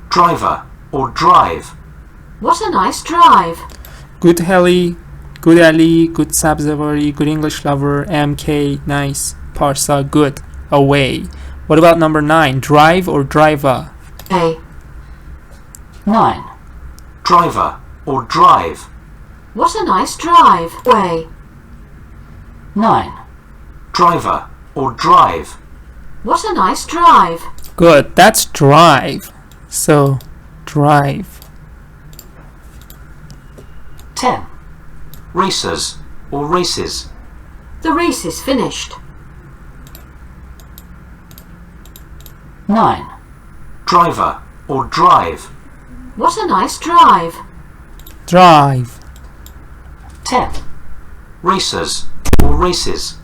Driver or drive. What a nice drive. Good, Heli. Good, Ali. Good, Sabzavari. Good, English lover. MK. Nice. Parsa. Good. Away. What about number 9? Drive or driver? A. 9. Driver or drive. What a nice drive. Way. 9. Driver or drive. What a nice drive. Good. That's drive. So, drive. 10. Racers or races. The race is finished. 9. Driver or drive. What a nice drive. Drive. 10. Racers or races.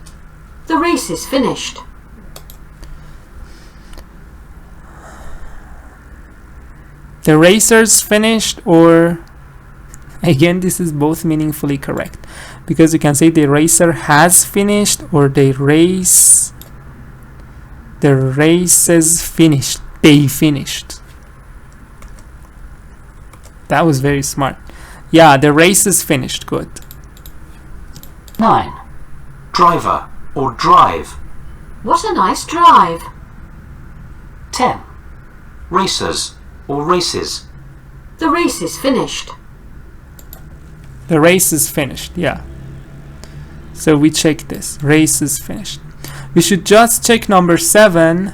The race is finished. The racers finished, or again, this is both meaningfully correct because you can say the racer has finished or the race is finished. They finished. That was very smart. Yeah, the race is finished. Good. 9. Driver or drive. What a nice drive. 10. Racers or races. The race is finished. The race is finished. Yeah. So we check this. Race is finished. We should just check number 7.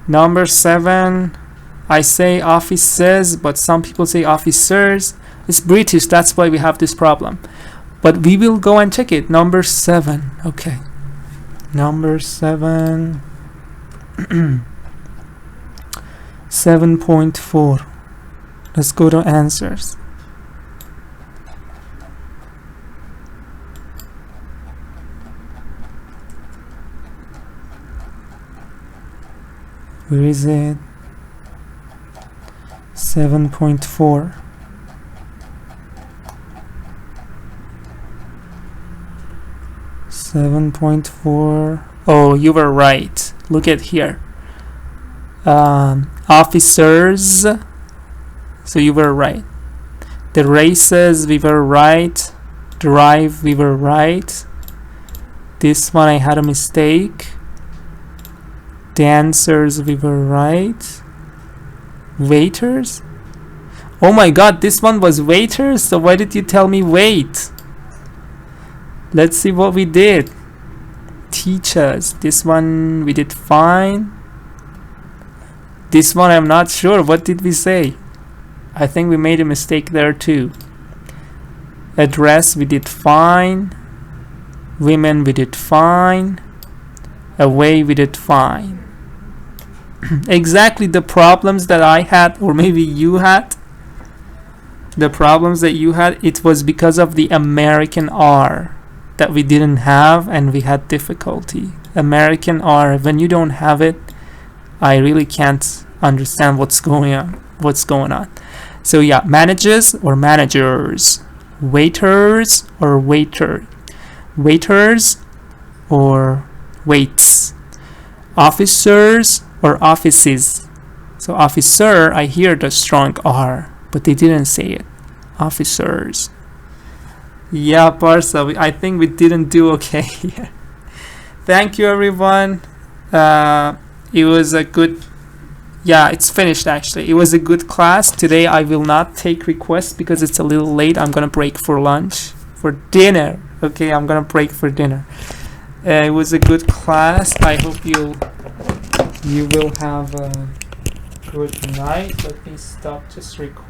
Number 7, I say offices, but some people say officers. It's British, that's why we have this problem. but we will go and check it. Number 7. Okay. Number 7. 7.4. Let's go to answers. Where is it? 7.4. 7.4. Oh, you were right. Look at here. Officers. So you were right. The races, we were right. Drive, we were right. This one I had a mistake. Dancers, we were right. Waiters? Oh my god, this one was waiters? So why did you tell me wait? Let's see what we did. Teachers. This one we did fine. This one I'm not sure. What did we say? I think we made a mistake there too. Address we did fine. Women we did fine. Away we did fine. Exactly the problems that I had, or maybe you had. The problems that you had, it was because of the American R that we didn't have, and we had difficulty. American R, when you don't have it, I really can't understand what's going on. So yeah, managers or managers, waiters or waiter, waiters or waits, officers or offices. So officer, I hear the strong R, but they didn't say it. Officers. Yeah, Parsa, I think we didn't do okay here. Thank you, everyone. It was a good... Yeah, it's finished actually. It was a good class. Today I will not take requests because it's a little late. I'm gonna break for lunch, for dinner. Okay, I'm gonna break for dinner. It was a good class. I hope you will have a good night. Let me stop just recording.